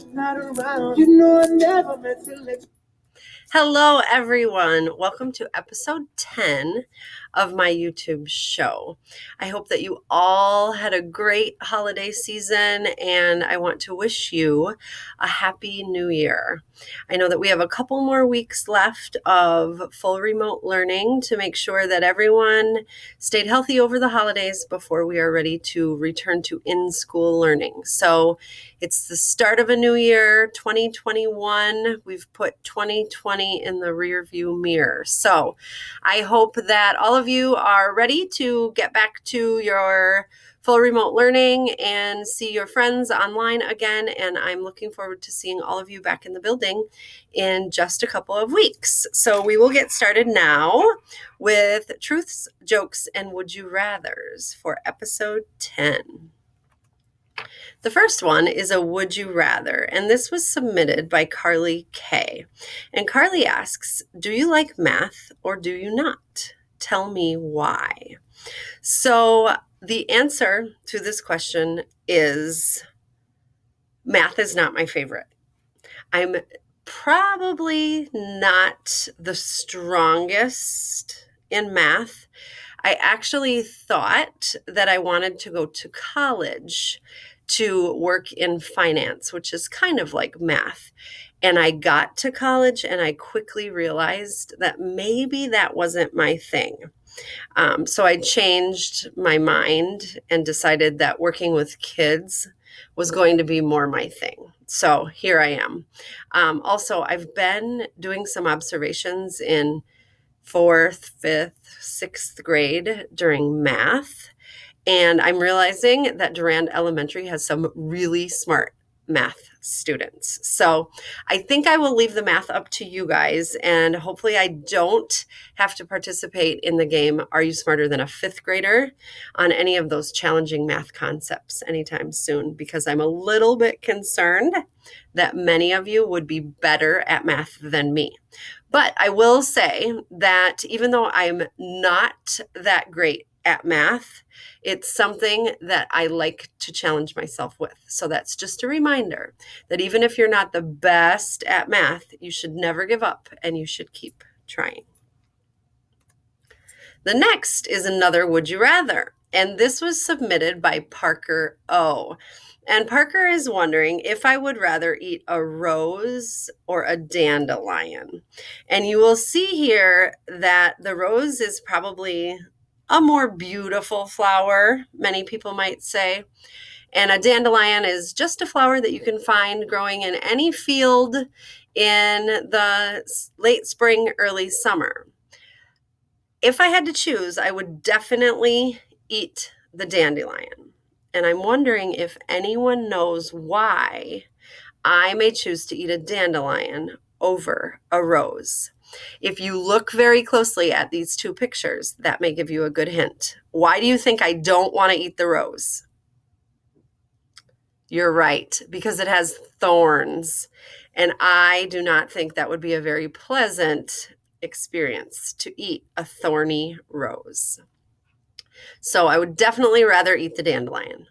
not around. You know I never meant to let you. Hello, everyone. Welcome to episode 10 of my YouTube show. I hope that you all had a great holiday season, and I want to wish you a happy new year. I know that we have a couple more weeks left of full remote learning to make sure that everyone stayed healthy over the holidays before we are ready to return to in-school learning. So it's the start of a new year, 2021. We've put 2020 in the rearview mirror. So I hope that all of you are ready to get back to your full remote learning and see your friends online again. And I'm looking forward to seeing all of you back in the building in just a couple of weeks. So we will get started now with truths, jokes, and would you rathers for episode 10. The first one is a would you rather, and this was submitted by Carly K. And Carly asks, do you like math or do you not? Tell me why. So the answer to this question is math is not my favorite. I'm probably not the strongest in math. I actually thought that I wanted to go to college to work in finance, which is kind of like math. And I got to college and I quickly realized that maybe that wasn't my thing. So I changed my mind and decided that working with kids was going to be more my thing. So here I am. Also, I've been doing some observations in 4th, 5th, 6th grade during math. And I'm realizing that Durand Elementary has some really smart math students. So I think I will leave the math up to you guys, and hopefully I don't have to participate in the game Are You Smarter Than a 5th Grader on any of those challenging math concepts anytime soon, because I'm a little bit concerned that many of you would be better at math than me. But I will say that even though I'm not that great at math, it's something that I like to challenge myself with. So that's just a reminder that even if you're not the best at math, you should never give up and you should keep trying. The next is another would you rather, and this was submitted by Parker O. And Parker is wondering if I would rather eat a rose or a dandelion. And you will see here that the rose is probably a more beautiful flower, many people might say. And a dandelion is just a flower that you can find growing in any field in the late spring, early summer. If I had to choose, I would definitely eat the dandelion. And I'm wondering if anyone knows why I may choose to eat a dandelion over a rose. If you look very closely at these two pictures, that may give you a good hint. Why do you think I don't want to eat the rose? You're right, because it has thorns. And I do not think that would be a very pleasant experience to eat a thorny rose. So I would definitely rather eat the dandelion.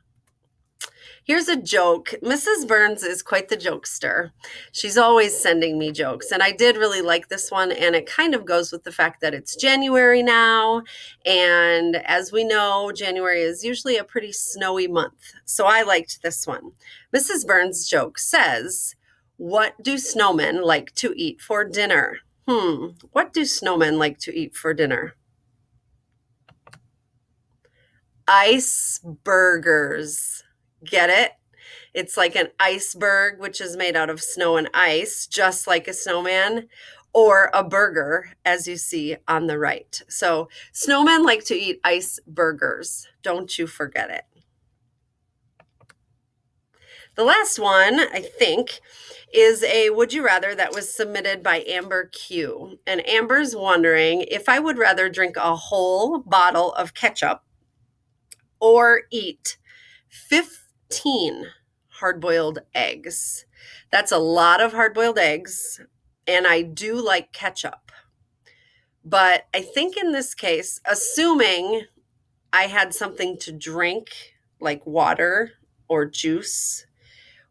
Here's a joke. Mrs. Burns is quite the jokester. She's always sending me jokes, and I did really like this one, and it kind of goes with the fact that it's January now, and as we know, January is usually a pretty snowy month, so I liked this one. Mrs. Burns' joke says, what do snowmen like to eat for dinner? What do snowmen like to eat for dinner? Iceburgers. Get it? It's like an iceberg, which is made out of snow and ice, just like a snowman, or a burger, as you see on the right. So snowmen like to eat iceburgers. Don't you forget it. The last one, I think, is a would you rather that was submitted by Amber Q. And Amber's wondering if I would rather drink a whole bottle of ketchup or eat 15 hard-boiled eggs. That's a lot of hard-boiled eggs, and I do like ketchup. But I think in this case, assuming I had something to drink, like water or juice,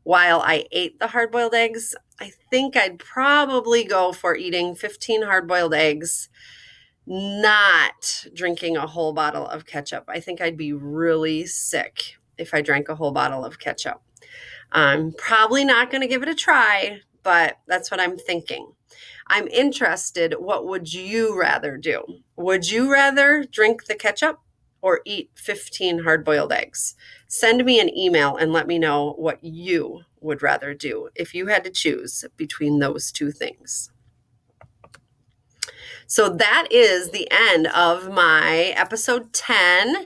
while I ate the hard-boiled eggs, I think I'd probably go for eating 15 hard-boiled eggs, not drinking a whole bottle of ketchup. I think I'd be really sick if I drank a whole bottle of ketchup. I'm probably not going to give it a try, but that's what I'm thinking. I'm interested, what would you rather do? Would you rather drink the ketchup or eat 15 hard-boiled eggs? Send me an email and let me know what you would rather do if you had to choose between those two things. So that is the end of my episode 10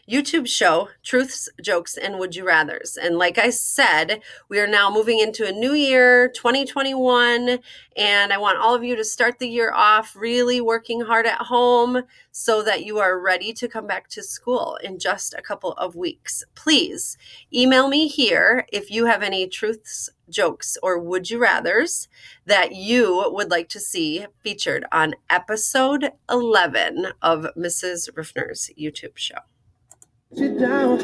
YouTube show, Truths, Jokes, and Would You Rathers. And like I said, we are now moving into a new year, 2021, and I want all of you to start the year off really working hard at home so that you are ready to come back to school in just a couple of weeks. Please email me here if you have any truths, jokes, or would you rathers that you would like to see featured on episode 11 of Mrs. Rufener's YouTube show. Sit down,